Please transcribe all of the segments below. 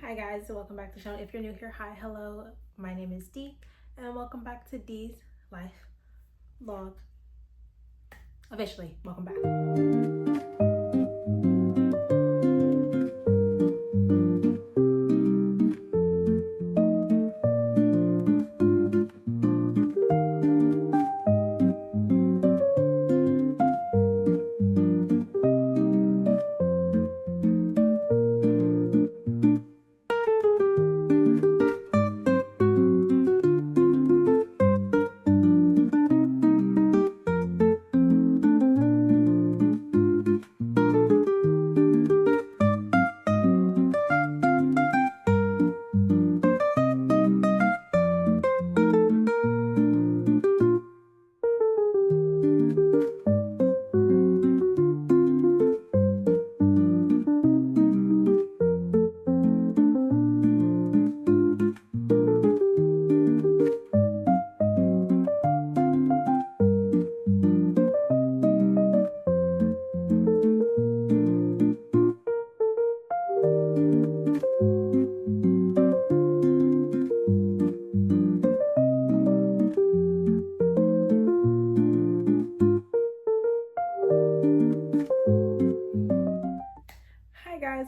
Hi guys, welcome back to the channel. If you're new here, hi, hello, my name is Dee, and welcome back to Dee's Life Vlog. Officially, welcome back.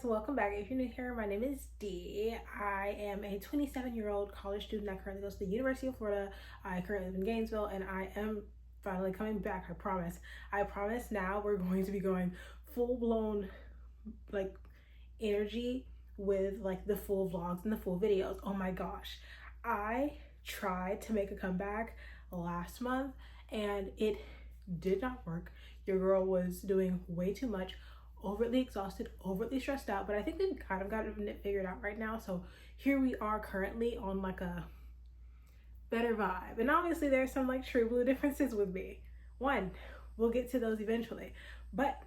Welcome back. If you're new here, my name is Dee. I am a 27-year-old college student that currently goes to the University of Florida. I currently live in Gainesville, and I am finally coming back. I promise. Now we're going to be going full-blown like energy with like the full vlogs and the full videos. Oh my gosh. I tried to make a comeback last month and it did not work. Your girl was doing way too much, overly exhausted, overly stressed out, but I think we've kind of got it figured out right now. So here we are currently on like a better vibe. And obviously there's some like true blue differences with me. One, we'll get to those eventually. But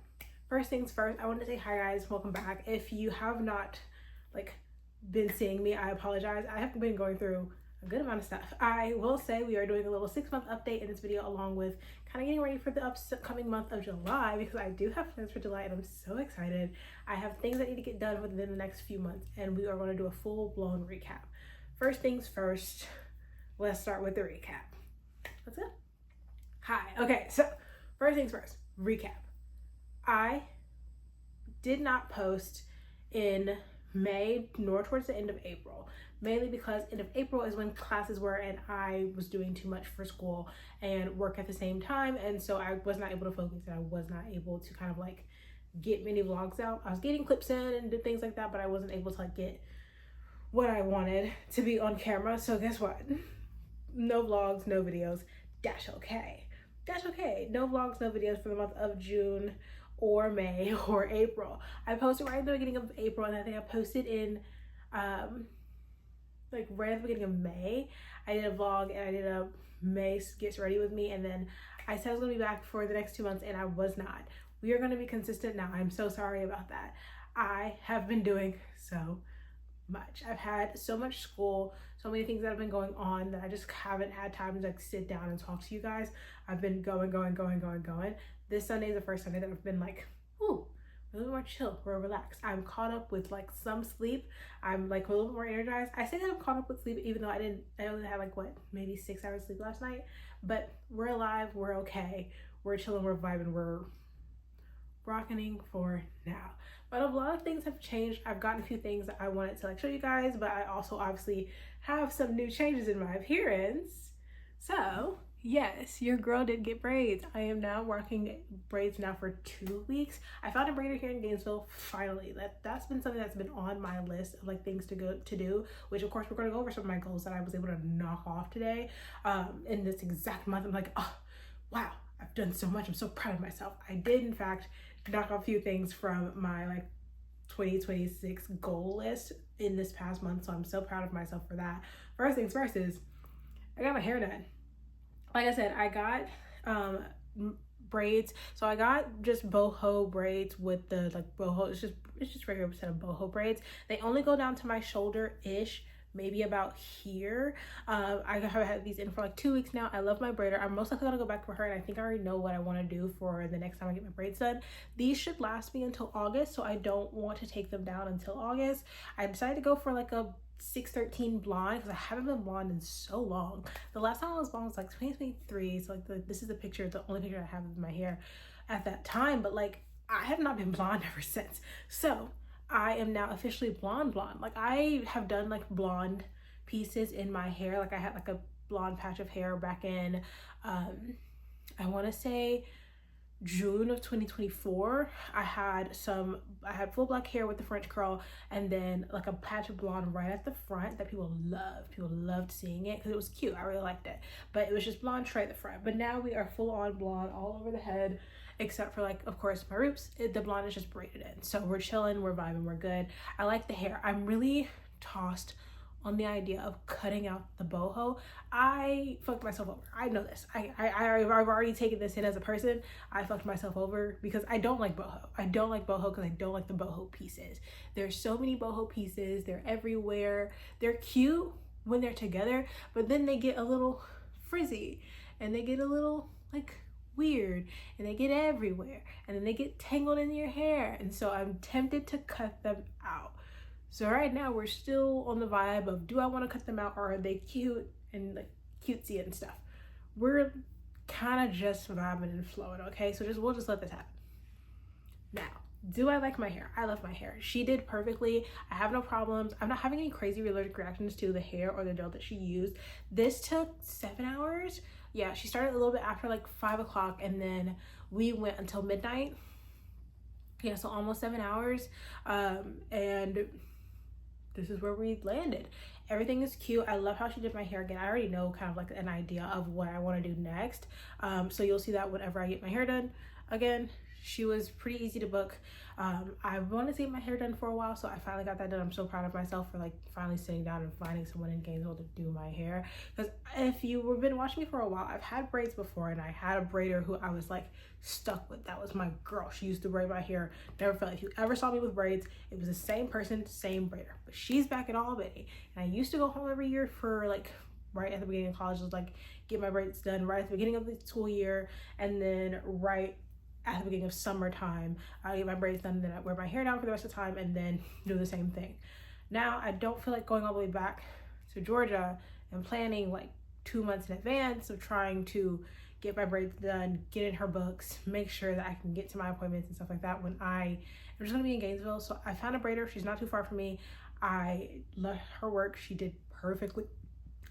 first things first, I want to say hi guys, welcome back. If you have not like been seeing me, I apologize. I have been going through a good amount of stuff. I will say we are doing a little 6-month update in this video, along with kind of getting ready for the upcoming month of July, because I do have plans for July and I'm so excited. I have things that need to get done within the next few months, and we are going to do a full-blown recap. First things first, let's start with the recap. Let's go. Hi. Okay, so first things first, recap. I did not post in May nor towards the end of April, mainly because end of April is when classes were and I was doing too much for school and work at the same time, and so I was not able to focus and I was not able to kind of like get many vlogs out. I was getting clips in and did things like that, but I wasn't able to like get what I wanted to be on camera. So guess what? No vlogs, no videos. That's okay. No vlogs, no videos for the month of June or May or April. I posted right at the beginning of April, and I think I posted in like right at the beginning of May. I did a vlog and I did a May gets ready with me, and then I said I was gonna be back for the next 2 months and I was not. We are gonna be consistent now. I'm so sorry about that. I have been doing so much. I've had so much school, so many things that have been going on that I just haven't had time to like sit down and talk to you guys. I've been going. This Sunday is the first Sunday that I've been like, ooh, a little more chill, more relaxed. I'm caught up with like some sleep. I'm like a little bit more energized. I say that I'm caught up with sleep even though I only had like what, maybe 6 hours sleep last night, but we're alive, we're okay, we're chilling, we're vibing, we're rocking for now. But a lot of things have changed. I've gotten a few things that I wanted to like show you guys, but I also obviously have some new changes in my appearance. So yes, your girl did get braids. I am now rocking braids now for 2 weeks. I found a braider here in Gainesville, finally. That's been something that's been on my list of like things to do, which of course we're going to go over some of my goals that I was able to knock off today. In this exact month, I'm like, oh wow, I've done so much. I'm so proud of myself. I did in fact knock off a few things from my like 2026 goal list in this past month, so I'm so proud of myself for that. First things first is I got my hair done. Like I said, I got braids. So I got just boho braids with the like boho. It's just regular set of boho braids. They only go down to my shoulder-ish, maybe about here. I have had these in for like 2 weeks now. I love my braider. I'm most likely gonna go back for her, and I think I already know what I want to do for the next time I get my braids done. These should last me until August, so I don't want to take them down until August. I decided to go for like a 613 blonde because I haven't been blonde in so long. The last time I was blonde was like 2023, so like this is the picture, the only picture I have of my hair at that time, but like I have not been blonde ever since. So I am now officially blonde. Like I have done like blonde pieces in my hair. Like I had like a blonde patch of hair back in I want to say June of 2024. I had full black hair with the French curl, and then like a patch of blonde right at the front that people loved seeing it because it was cute. I really liked it, but it was just blonde straight at the front. But now we are full on blonde all over the head, except for like, of course, my roots. The blonde is just braided in, so we're chilling, we're vibing, we're good. I like the hair. I'm really tossed on the idea of cutting out the boho. I fucked myself over. I know this. I've already taken this in as a person. I fucked myself over because I don't like boho. I don't like boho because I don't like the boho pieces. There's so many boho pieces. They're everywhere. They're cute when they're together, but then they get a little frizzy and they get a little like weird and they get everywhere and then they get tangled in your hair. And so I'm tempted to cut them out. So right now we're still on the vibe of, do I want to cut them out or are they cute and like cutesy and stuff? We're kind of just vibing and flowing, okay? So we'll just let this happen. Now, do I like my hair? I love my hair. She did perfectly. I have no problems. I'm not having any crazy allergic reactions to the hair or the gel that she used. This took 7 hours. Yeah, she started a little bit after like 5 o'clock and then we went until midnight. Yeah, so almost 7 hours. And this is where we landed. Everything is cute. I love how she did my hair again. I already know kind of like an idea of what I want to do next. So you'll see that whenever I get my hair done. Again, she was pretty easy to book. I wanted to get my hair done for a while, so I finally got that done. I'm so proud of myself for like finally sitting down and finding someone in Gainesville to do my hair. Because if you've been watching me for a while, I've had braids before, and I had a braider who I was like stuck with. That was my girl. She used to braid my hair. Never felt, if you ever saw me with braids, it was the same person, same braider. But she's back in Albany, and I used to go home every year for like right at the beginning of college, just like get my braids done right at the beginning of the school year, and then right at the beginning of summertime, I get my braids done, then I wear my hair down for the rest of the time and then do the same thing. Now I don't feel like going all the way back to Georgia and planning like 2 months in advance of trying to get my braids done, get in her books, make sure that I can get to my appointments and stuff like that when I'm just gonna be in Gainesville. So I found a braider. She's not too far from me. I love her work. She did perfectly.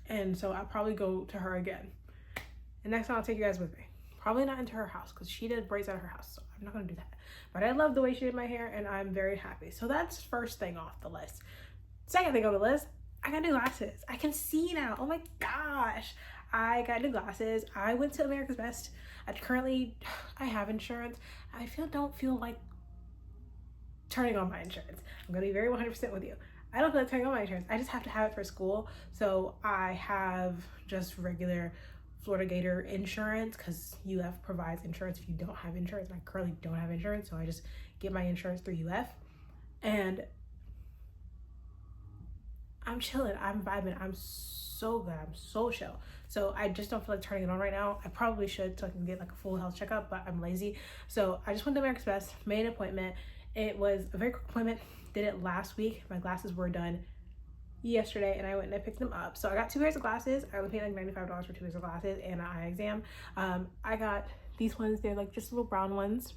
And so I'll probably go to her again. And next time I'll take you guys with me. Probably not into her house because she did braids at her house, so I'm not gonna do that. But I love the way she did my hair and I'm very happy. So that's first thing off the list. Second thing on the list, I got new glasses. I can see now. Oh my gosh. I got new glasses. I went to America's Best. I have insurance. Don't feel like turning on my insurance. I'm gonna be very 100% with you. I don't feel like turning on my insurance. I just have to have it for school. So I have just regular Florida Gator insurance because UF provides insurance if you don't have insurance. I currently don't have insurance, so I just get my insurance through UF. And I'm chilling, I'm vibing, I'm so good, I'm so chill. So I just don't feel like turning it on right now. I probably should so I can get like a full health checkup, but I'm lazy. So I just went to America's Best, made an appointment. It was a very quick appointment, did it last week. My glasses were done yesterday and I went and I picked them up. So I got 2 pairs of glasses. I only paid like $95 for 2 pairs of glasses and an eye exam. I got these ones. They're like just little brown ones.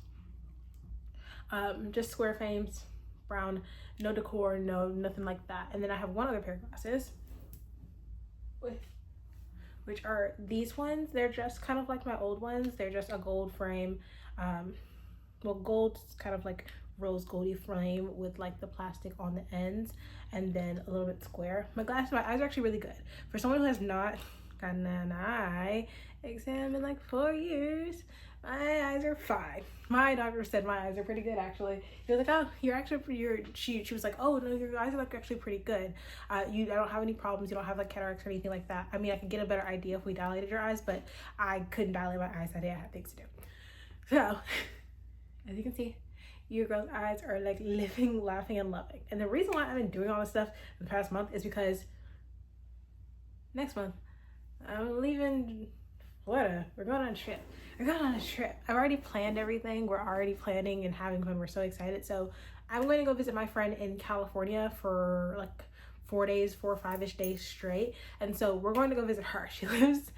Just square frames, brown, no decor, nothing like that. And then I have one other pair of glasses, which are these ones. They're just kind of like my old ones. They're just a gold frame. Well, gold's kind of like rose goldy frame with like the plastic on the ends and then a little bit square. My eyes are actually really good. For someone who has not gotten an eye exam in like 4 years, my eyes are fine. My doctor said my eyes are pretty good actually. He was like, oh, you're actually she was like, oh no, your eyes are like actually pretty good. I don't have any problems. You don't have like cataracts or anything like that. I mean, I could get a better idea if we dilated your eyes, but I couldn't dilate my eyes that day. I had things to do. So as you can see, your girl's eyes are like living, laughing, and loving. And the reason why I've been doing all this stuff in the past month is because next month, I'm leaving Florida. We're going on a trip. We're going on a trip. I've already planned everything. We're already planning and having fun. We're so excited. So I'm going to go visit my friend in California for like 4 days, 4 or 5-ish days straight. And so we're going to go visit her. She lives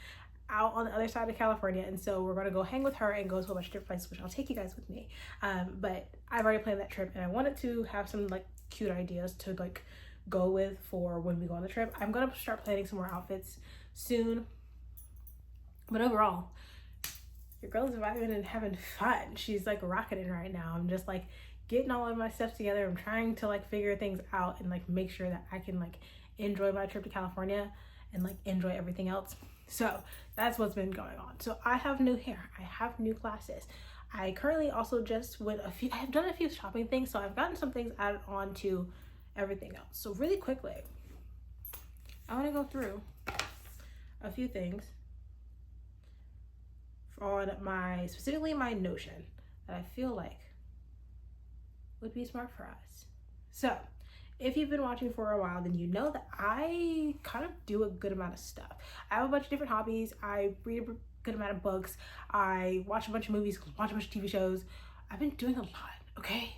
out on the other side of California, and so we're going to go hang with her and go to a bunch of different places, which I'll take you guys with me. But I've already planned that trip, and I wanted to have some like cute ideas to like go with for when we go on the trip. I'm going to start planning some more outfits soon, but overall, your girl is vibing and having fun. She's like rocketing right now. I'm just like getting all of my stuff together. I'm trying to like figure things out and like make sure that I can like enjoy my trip to California and like enjoy everything else. So that's what's been going on. So I have new hair. I have new glasses. I currently also just I've done a few shopping things. So I've gotten some things added on to everything else. So really quickly, I want to go through a few things on specifically my Notion that I feel like would be smart for us. So if you've been watching for a while, then you know that I kind of do a good amount of stuff. I have a bunch of different hobbies. I read a good amount of books. I watch a bunch of movies, watch a bunch of TV shows. I've been doing a lot, okay?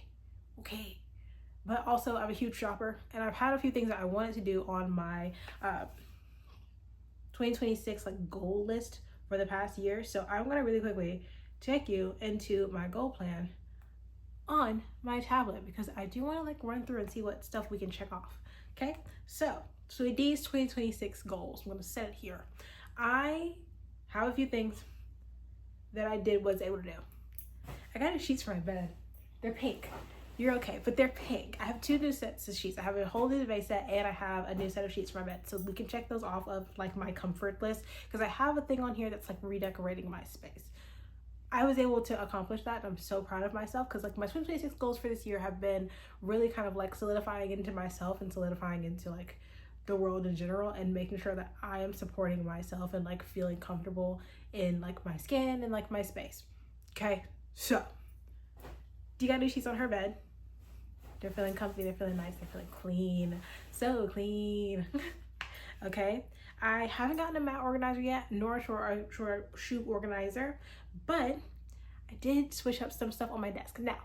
But also I'm a huge shopper, and I've had a few things that I wanted to do on my 2026 like goal list for the past year. So I'm gonna really quickly take you into my goal plan on my tablet, because I do want to like run through and see what stuff we can check off. Okay, so these 2026 goals, I'm going to set it here. I have a few things that I was able to do. I got new sheets for my bed. They're pink. You're okay, but they're pink. I have 2 new sets of sheets. I have a whole new duvet set, and I have a new set of sheets for my bed. So we can check those off of like my comfort list, because I have a thing on here that's like redecorating my space. I was able to accomplish that, and I'm so proud of myself, because like my 2026 goals for this year have been really kind of like solidifying into myself and solidifying into like the world in general, and making sure that I am supporting myself and like feeling comfortable in like my skin and like my space. Okay, so D got new sheets on her bed. They're feeling comfy, they're feeling nice, they're feeling clean, so clean. Okay, I haven't gotten a mat organizer yet, nor a shoe organizer, but I did switch up some stuff on my desk. Now,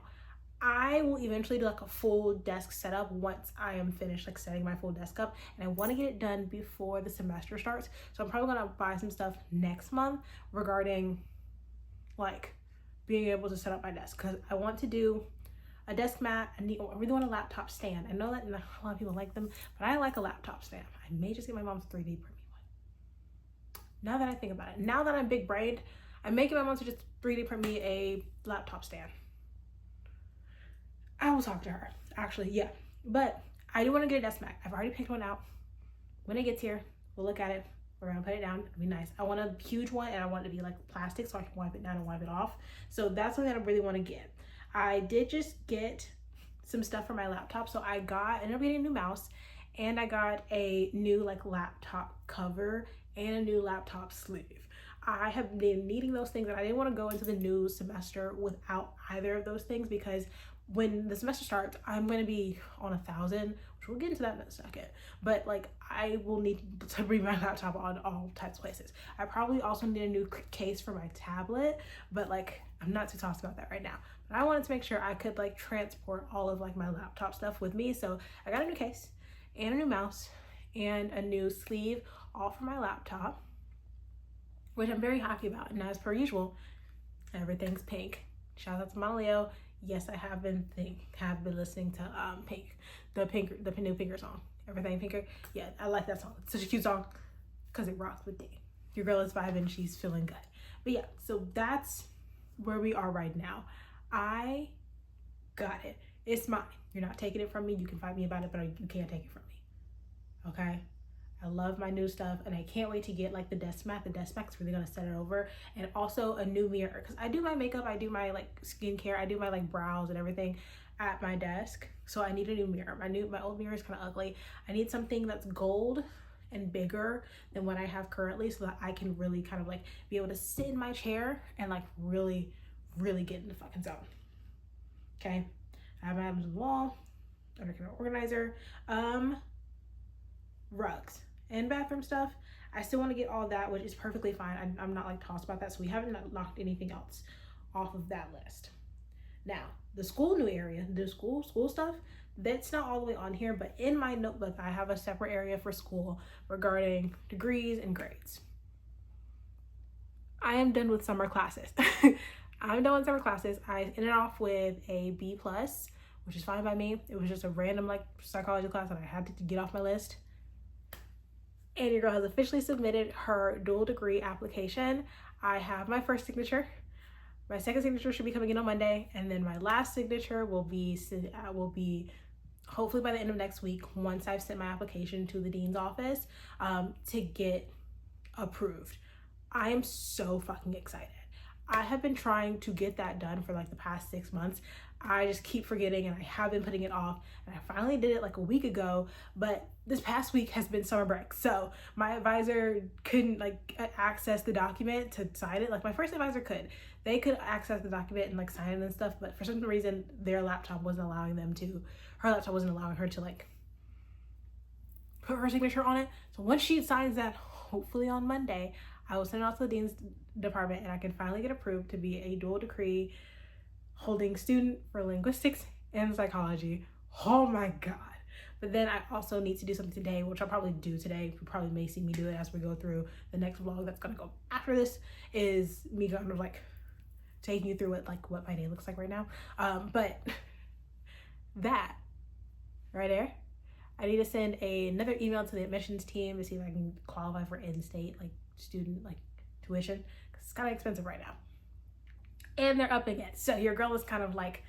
I will eventually do like a full desk setup once I am finished like setting my full desk up, and I want to get it done before the semester starts. So I'm probably gonna buy some stuff next month regarding like being able to set up my desk, because I want to do a desk mat. I really want a laptop stand. I know that not a lot of people like them, but I like a laptop stand. I may just get my mom's 3D print me one. Now that I think about it, now that I'm big brained, I'm making my mom to just 3D print me a laptop stand. I will talk to her, actually, yeah. But I do want to get a desk mat. I've already picked one out. When it gets here, we'll look at it. We're gonna put it down. It'll be nice. I want a huge one, and I want it to be like plastic so I can wipe it down and wipe it off. So that's something that I really want to get. I did just get some stuff for my laptop. So I ended up getting a new mouse, and I got a new like laptop cover and a new laptop sleeve. I have been needing those things, and I didn't want to go into the new semester without either of those things, because when the semester starts, I'm going to be on 1,000, which we'll get into that in a second. But like, I will need to bring my laptop on all types of places. I probably also need a new case for my tablet, but like, I'm not too tossed about that right now. But I wanted to make sure I could like transport all of like my laptop stuff with me. So I got a new case and a new mouse and a new sleeve, all for my laptop, which I'm very happy about. And as per usual, everything's pink. Shout out to Monoleo. Yes, I have been listening to Pink, the new Pinker song. Everything Pinker. Yeah, I like that song. It's such a cute song because it rocks with D. Your girl is vibing. She's feeling good. But yeah, so that's where we are right now. I got it. It's mine. You're not taking it from me. You can fight me about it, but you can't take it from me. Okay? I love my new stuff, and I can't wait to get like the desk mat. The desk mat's really gonna set it over, and also a new mirror, because I do my makeup, I do my like skincare, I do my like brows and everything at my desk. So I need a new mirror. My old mirror is kind of ugly. I need something that's gold and bigger than what I have currently, so that I can really kind of like be able to sit in my chair and like really get in the fucking zone. Okay, I have my items on the wall, under organizer, rugs and bathroom stuff. I still want to get all that, which is perfectly fine. I'm not like tossed about that, so we haven't knocked anything else off of that list. Now, the school new area, the school stuff, that's not all the way on here, but in my notebook, I have a separate area for school regarding degrees and grades. I am done with summer classes. I'm done with summer classes. I ended off with a B+, which is fine by me. It was just a random like psychology class that I had to get off my list. And your girl has officially submitted her dual degree application. I have my first signature. My second signature should be coming in on Monday, and then my last signature will be hopefully by the end of next week once I've sent my application to the dean's office to get approved. I am so fucking excited. I have been trying to get that done for like the past 6 months. I just keep forgetting, and I have been putting it off, and I finally did it like a week ago, but this past week has been summer break, so my advisor couldn't like access the document to sign it. Like my first advisor could. They could access the document and like sign it and stuff, but for some reason their laptop wasn't allowing them to, her laptop wasn't allowing her to like put her signature on it. So once she signs that, hopefully on Monday, I will send it off to the dean's department and I can finally get approved to be a dual degree holding student for linguistics and psychology. Oh my God. But then I also need to do something today, which I'll probably do today. You probably may see me do it as we go through the next vlog that's gonna go after this, is me kind of like taking you through what my day looks like right now. But that right there, I need to send another email to the admissions team to see if I can qualify for in-state like student like tuition, because it's kind of expensive right now. And they're upping it. So your girl is kind of like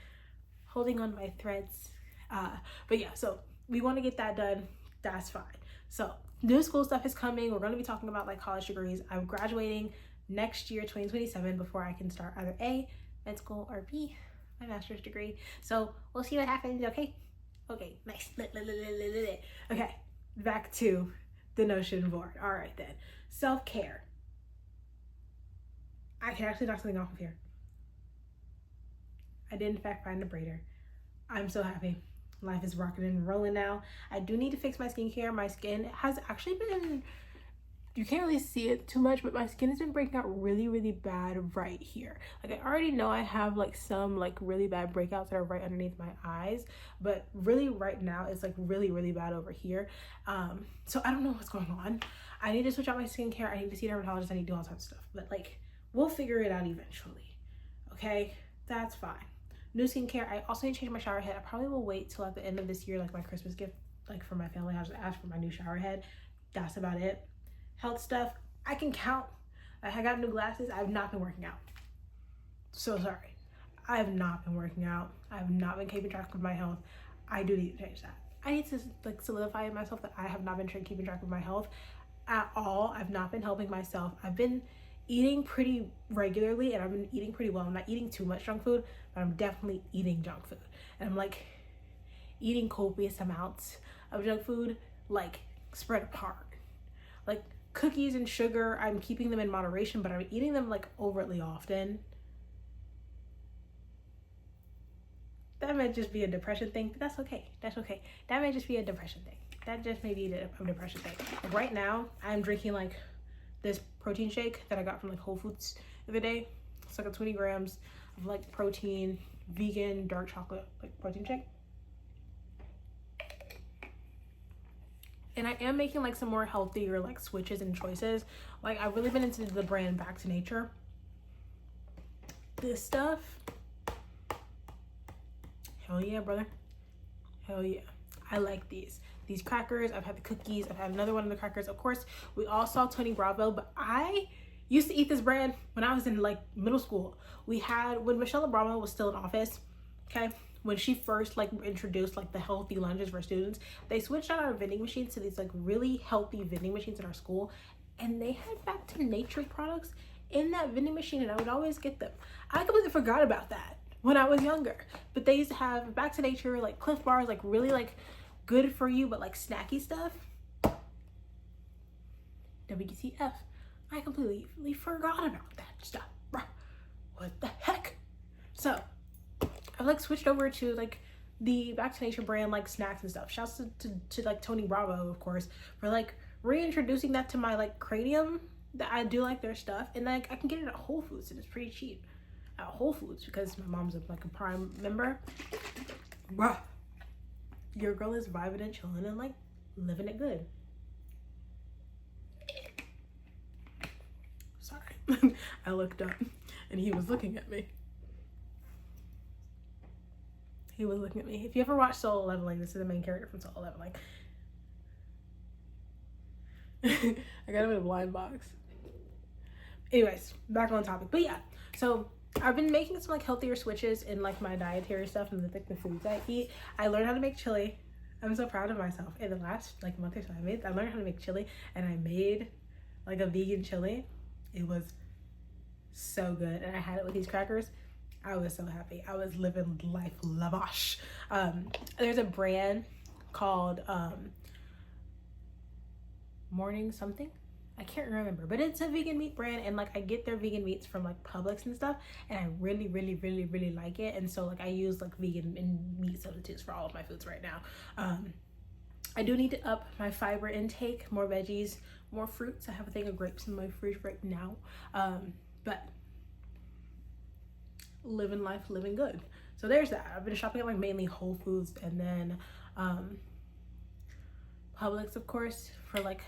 holding on by threads. But yeah, so we want to get that done. That's fine. So new school stuff is coming. We're going to be talking about like college degrees. I'm graduating next year, 2027, before I can start either A, med school, or B, my master's degree. So we'll see what happens. Okay. Nice. Okay. Back to the notion board. All right then. Self-care. I can actually knock something off of here. I did in fact find a braider. I'm so happy. Life is rocking and rolling now. I do need to fix my skincare. My skin has actually been, you can't really see it too much, but my skin has been breaking out really, really bad right here. Like I already know I have like some like really bad breakouts that are right underneath my eyes, but really right now it's like really, really bad over here. So I don't know what's going on. I need to switch out my skincare. I need to see a dermatologist. I need to do all types of stuff, but like we'll figure it out eventually. Okay, that's fine. New skincare. I also need to change my shower head. I probably will wait till at the end of this year, like my Christmas gift, like for my family. I'll just ask for my new shower head. That's about it. Health stuff, I can count. I got new glasses. I've not been working out. So sorry. I have not been working out. I have not been keeping track of my health. I do need to change that. I need to like solidify in myself that I have not been keeping track of my health at all. I've not been helping myself. I've been eating pretty regularly and I've been eating pretty well. I'm not eating too much junk food, but I'm definitely eating junk food. And I'm like eating copious amounts of junk food, like spread apart. Like cookies and sugar, I'm keeping them in moderation, but I'm eating them like overtly often. That might just be a depression thing, but that's okay. That's okay. That may just be a depression thing. That just may be a depression thing. Like right now, I'm drinking like this protein shake that I got from like Whole Foods the other day. It's like a 20 grams of like protein, vegan, dark chocolate like protein shake. And I am making like some more healthier like switches and choices. Like I've really been into the brand Back to Nature. This stuff, hell yeah, brother. Hell yeah. I like these crackers. I've had the cookies. I've had another one of the crackers. Of course, we all saw Tony Bravo, but I used to eat this brand when I was in like middle school. When Michelle Obama was still in office, okay? When she first like introduced like the healthy lunches for students, they switched out our vending machines to these like really healthy vending machines in our school, and they had Back to Nature products in that vending machine, and I would always get them. I completely forgot about that when I was younger, but they used to have Back to Nature like Cliff bars, like really like good for you, but like snacky stuff. WTF. I completely forgot about that stuff. What the heck? So I've like switched over to like the Back to Nature brand like snacks and stuff. Shouts to like Tony Bravo, of course, for like reintroducing that to my like cranium, that I do like their stuff, and like I can get it at Whole Foods and it's pretty cheap at Whole Foods because my mom's like a Prime member. Bruh, your girl is vibing and chilling and like living it good. Sorry. I looked up and he was looking at me. He was looking at me. If you ever watch Soul 11, like, this is the main character from Soul 11, like. I got him in a blind box. Anyways, back on topic. But yeah, so I've been making some like healthier switches in like my dietary stuff and the foods I eat. I learned how to make chili. I'm so proud of myself. In the last like month or so, I learned how to make chili, and I made like a vegan chili. It was so good, and I had it with these crackers. I was so happy. I was living life lavish. There's a brand called Morning something, I can't remember, but it's a vegan meat brand, and like I get their vegan meats from like Publix and stuff, and I really like it. And so like I use like vegan and meat substitutes for all of my foods right now. I do need to up my fiber intake, more veggies, more fruits. I have a thing of grapes in my fridge right now. But living life, living good. So there's that. I've been shopping at like mainly Whole Foods, and then Publix, of course, for like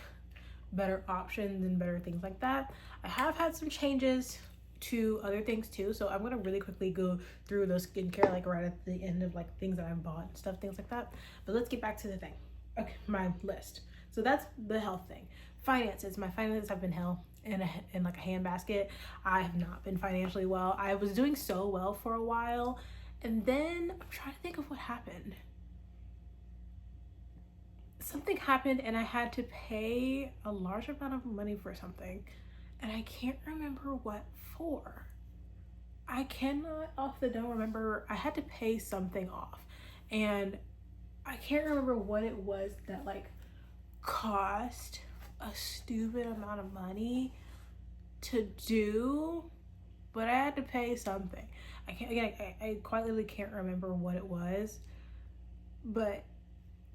better options and better things like that. I have had some changes to other things too, so I'm gonna really quickly go through those skincare like right at the end of like things that I've bought and stuff, things like that. But let's get back to the thing. Okay, my list. So that's the health thing. Finances. My finances have been hell in like a handbasket. I have not been financially well. I was doing so well for a while, and then I'm trying to think of what happened. Something happened and I had to pay a large amount of money for something, and I can't remember what for. I cannot off the dome remember. I had to pay something off, and I can't remember what it was that like cost a stupid amount of money to do, but I had to pay something. I quite literally can't remember what it was, but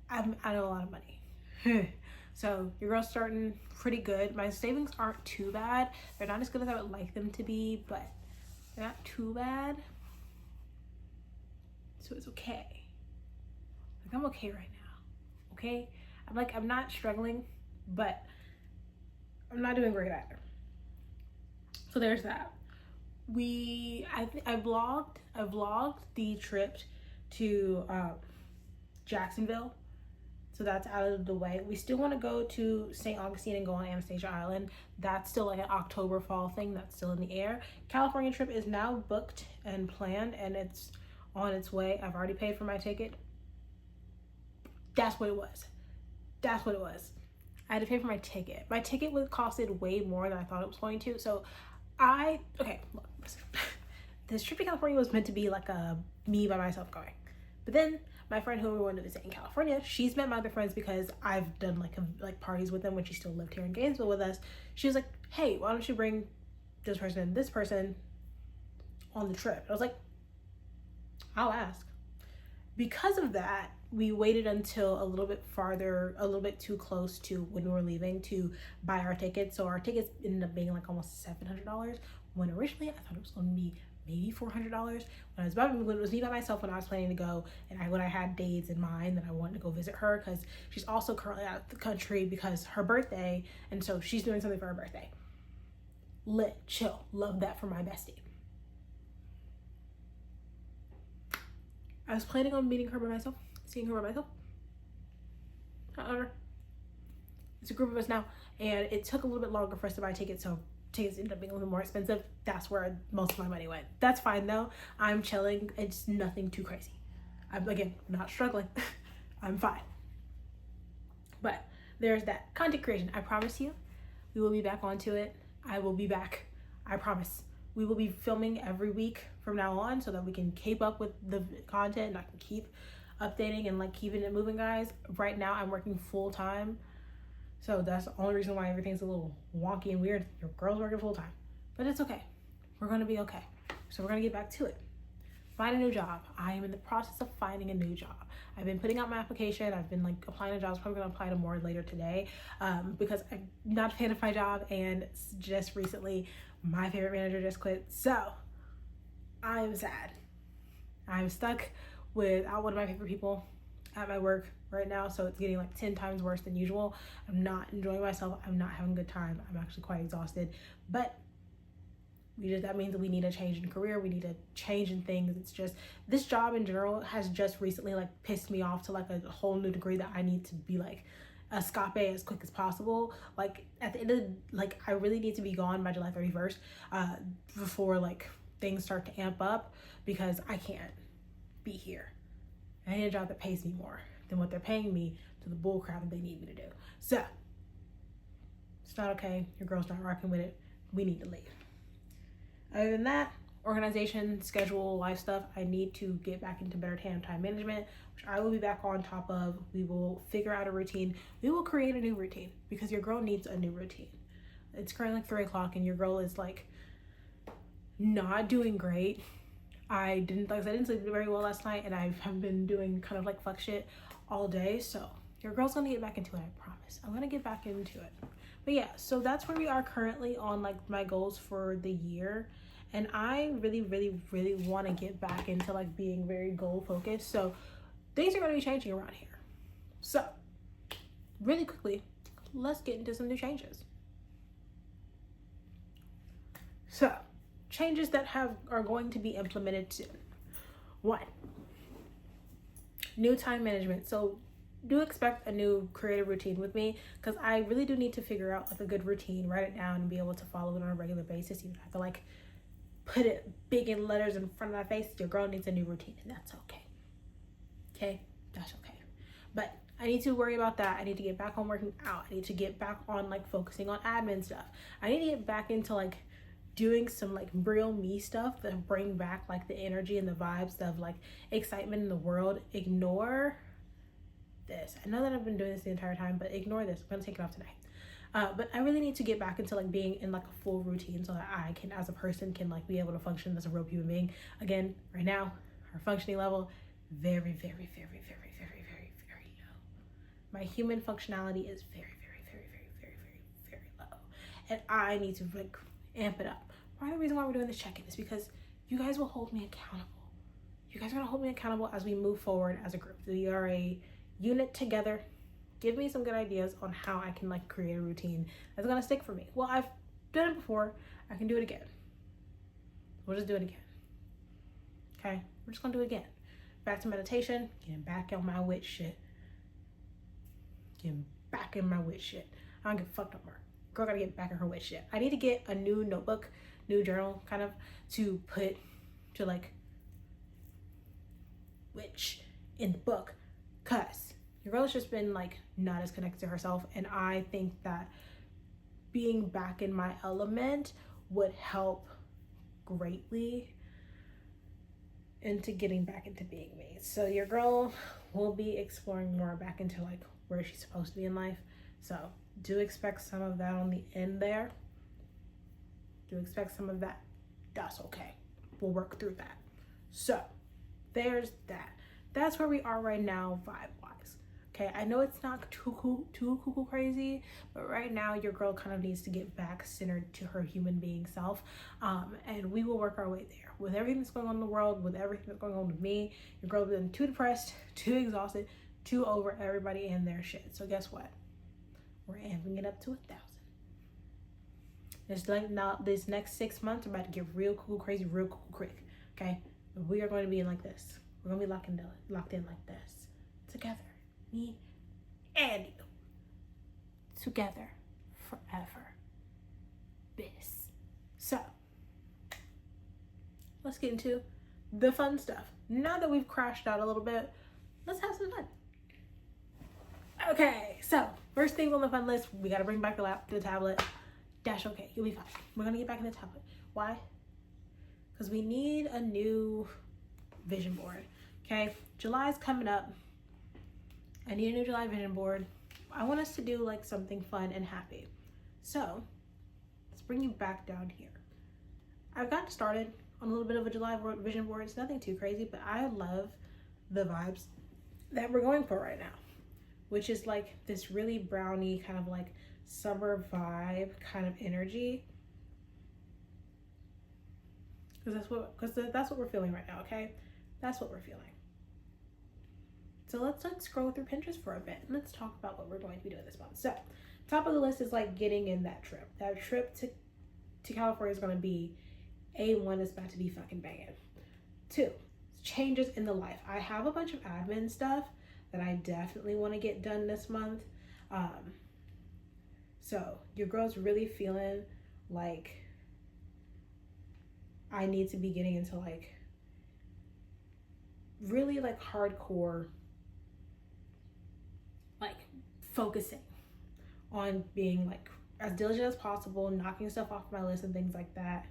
I know a lot of money. So your girl's starting pretty good. My savings aren't too bad. They're not as good as I would like them to be, but they're not too bad. So it's okay. Like I'm okay right now. Okay? I'm not struggling, but I'm not doing great either. So there's that. I vlogged the trip to Jacksonville. So that's out of the way. We still want to go to St. Augustine and go on Anastasia Island. That's still like an October fall thing. That's still in the air. California trip is now booked and planned, and it's on its way. I've already paid for my ticket. That's what it was. That's what it was. I had to pay for my ticket. My ticket costed way more than I thought it was going to. So okay, look, listen. This trip to California was meant to be like a me by myself going. But then my friend who we wanted to visit in California, she's met my other friends because I've done like parties with them when she still lived here in Gainesville with us. She was like, hey, why don't you bring this person and this person on the trip? I was like, I'll ask. Because of that, we waited until a little bit too close to when we were leaving to buy our tickets. So our tickets ended up being like almost $700, when originally I thought it was going to be maybe $400. When it was me by myself when I was planning to go, and when I had dates in mind that I wanted to go visit her, because she's also currently out of the country because her birthday, and so she's doing something for her birthday. Lit, chill, love that for my bestie. I was planning on seeing her by myself. However, it's a group of us now, and it took a little bit longer for us to buy tickets, so tickets ended up being a little more expensive. That's where most of my money went. That's fine though. I'm chilling. It's nothing too crazy. I'm, again, not struggling. I'm fine. But there's that. Content creation. I promise you, we will be back onto it. I will be back. I promise. We will be filming every week from now on so that we can keep up with the content and I can keep updating and like keeping it moving, guys. Right now I'm working full time, so that's the only reason why everything's a little wonky and weird. Your girl's working full time, but it's okay. We're gonna be okay. So we're gonna get back to it. find a new job. I am in the process of finding a new job. I've been putting out my application. I've been like applying to jobs. Probably gonna apply to more later today because I'm not a fan of my job, and just recently my favorite manager just quit. So I am sad. I'm stuck without one of my favorite people at my work right now, so it's getting like 10 times worse than usual. I'm not enjoying myself. I'm not having a good time. I'm actually quite exhausted, but that means that we need a change in career. We need a change in things. It's just, this job in general has just recently like pissed me off to like a whole new degree that I need to be like escape as quick as possible. Like at the end of like, I really need to be gone by July 31st before like things start to amp up, because I can't be here. I need a job that pays me more than what they're paying me to the bull crap that they need me to do. So it's not okay. Your girl's not rocking with it. We need to leave. Other than that, organization, schedule, life stuff, I need to get back into better time management, which I will be back on top of. We will figure out a routine. We will create a new routine, because your girl needs a new routine. It's currently like 3 o'clock and your girl is like not doing great. I didn't sleep very well last night, and I've been doing kind of like fuck shit all day. So your girl's gonna get back into it, I promise. I'm gonna get back into it. But yeah, so that's where we are currently on like my goals for the year. And I really, really, really want to get back into like being very goal focused. So things are going to be changing around here. So really quickly, let's get into some new changes. So changes that are going to be implemented soon. 1, new time management. So do expect a new creative routine with me, because I really do need to figure out like a good routine, write it down, and be able to follow it on a regular basis. You have to like put it big in letters in front of my face. Your girl needs a new routine, and that's okay. Okay, that's okay. But I need to worry about that. I need to get back on working out. I need to get back on like focusing on admin stuff. I need to get back into like doing some like real me stuff that bring back like the energy and the vibes of like excitement in the world. Ignore this. I know that I've been doing this the entire time, but ignore this. I'm gonna take it off today. But I really need to get back into like being in like a full routine, so that I can, as a person, can like be able to function as a real human being. Again, right now, our functioning level, very, very, very, very, very, very, very, very low. My human functionality is very, very, very, very, very, very, very low. And I need to like amp it up. Part of the reason why we're doing this check-in is because you guys will hold me accountable. You guys are gonna hold me accountable as we move forward as a group. We are a unit together. Give me some good ideas on how I can like create a routine that's gonna stick for me. Well, I've done it before. I can do it again. We'll just do it again. Okay, we're just gonna do it again. Back to meditation, getting back on my witch shit. Getting back in my witch shit. I don't give a fuck no more. Girl gotta get back in her witch shit. I need to get a new notebook, new journal kind of, to put to like witch in the book, cause your girl has just been like not as connected to herself, and I think that being back in my element would help greatly into getting back into being me. So your girl will be exploring more back into like where she's supposed to be in life. So do expect some of that on the end there. Do expect some of that. That's okay. We'll work through that. So there's that. That's where we are right now, vibe-wise. Okay, I know it's not too cuckoo crazy, but right now your girl kind of needs to get back centered to her human being self, and we will work our way there. With everything that's going on in the world, with everything that's going on with me, your girl's been too depressed, too exhausted, too over everybody and their shit. So guess what? We're amping it up to 1,000. It's like now this next 6 months are about to get real cool, crazy, real cool, quick. Okay, we are going to be in like this. We're gonna be locked in like this, together, me and you, together forever. This. So let's get into the fun stuff. Now that we've crashed out a little bit, let's have some fun. Okay, so first things on the fun list, we gotta bring back the tablet. Dash, okay, you'll be fine. We're gonna get back in the tablet. Why? Because we need a new vision board. Okay, July's coming up. I need a new July vision board. I want us to do like something fun and happy. So let's bring you back down here. I've gotten started on a little bit of a July vision board. It's nothing too crazy, but I love the vibes that we're going for right now, which is like this really brownie kind of like summer vibe kind of energy. Because that's what we're feeling right now, okay? That's what we're feeling. So let's scroll through Pinterest for a bit. Let's talk about what we're going to be doing this month. So top of the list is like getting in that trip. That trip to California is going to be A1. It's about to be fucking banging. 2, changes in the life. I have a bunch of admin stuff that I definitely want to get done this month. So your girl's really feeling like I need to be getting into like really like hardcore like focusing on being like as diligent as possible, knocking stuff off my list and things like that,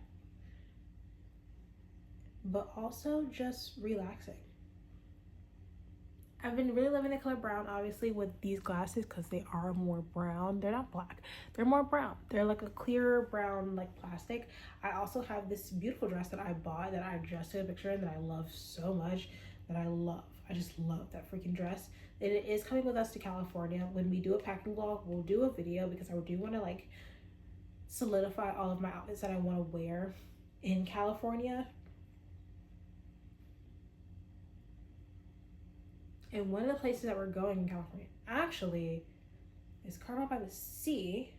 but also just relaxing. I've been really loving the color brown, obviously, with these glasses because they are more brown. They're not black. They're more brown. They're like a clearer brown, like plastic. I also have this beautiful dress that I bought that I just took a picture in that I love so much, that I love. I just love that freaking dress. And it is coming with us to California. When we do a packing vlog, we'll do a video because I do want to like solidify all of my outfits that I want to wear in California. And one of the places that we're going in California actually is Carmel by the Sea.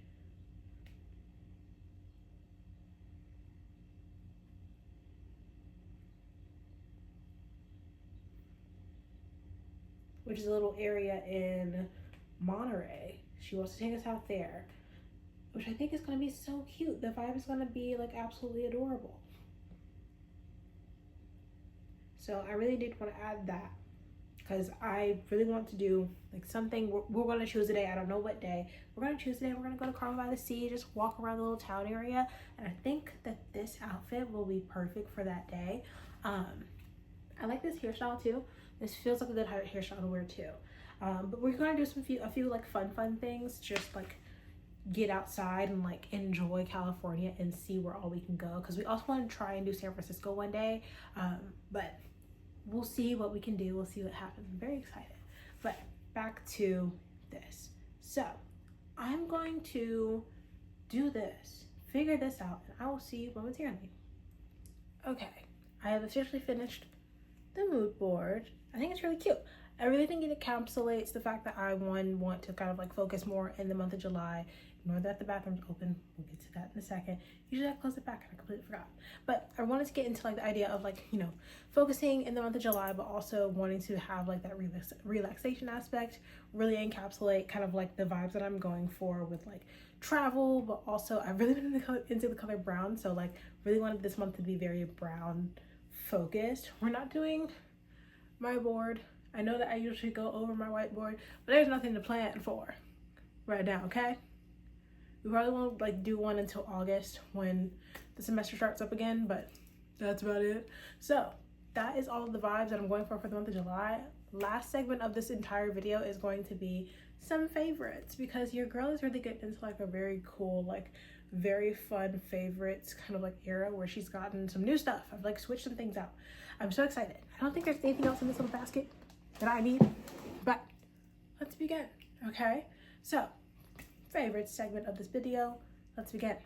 Which is a little area in Monterey. She wants to take us out there, which I think is going to be so cute. The vibe is going to be like absolutely adorable. So I really did want to add that, because I really want to do like something. We're going to choose a day. I don't know what day. We're going to choose a day. We're going to go to Carmel by the Sea, just walk around the little town area. And I think that this outfit will be perfect for that day. I like this hairstyle too. This feels like a good hairstyle to wear too. But we're going to do a few like fun things. Just like get outside and like enjoy California and see where all we can go. Because we also want to try and do San Francisco one day. But we'll see what we can do. We'll see what happens. I'm very excited. But back to this. So I'm going to do this, figure this out, and I will see you momentarily. Okay, I have officially finished the mood board. I think it's really cute. I really think it encapsulates the fact that I want to kind of like focus more in the month of July. Ignore that the bathroom's open. We'll get to that in a second. Usually I close it back and I completely forgot. But I wanted to get into like the idea of like, you know, focusing in the month of July, but also wanting to have like that relaxation aspect, really encapsulate kind of like the vibes that I'm going for with like travel, but also I've really been into the color brown. So like really wanted this month to be very brown focused. We're not doing my board. I know that I usually go over my whiteboard, but there's nothing to plan for right now, okay? We probably won't like do one until August when the semester starts up again, but that's about it. So that is all of the vibes that I'm going for the month of July. Last segment of this entire video is going to be some favorites, because your girl is really getting into like a very cool, like very fun favorites kind of like era where she's gotten some new stuff. I've like switched some things out. I'm so excited. I don't think there's anything else in this little basket that I need, but let's begin, okay? So favorite segment of this video, let's begin.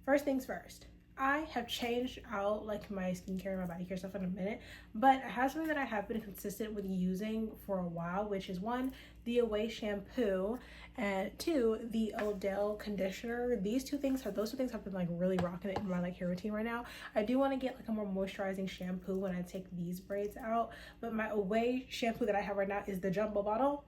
First things first, I have changed out like my skincare and my body care stuff in a minute, but I have something that I have been consistent with using for a while, which is 1, the Away shampoo, and 2, the Odell conditioner. Those two things have been like really rocking it in my like hair routine right now. I do want to get like a more moisturizing shampoo when I take these braids out, but my Away shampoo that I have right now is the jumbo bottle.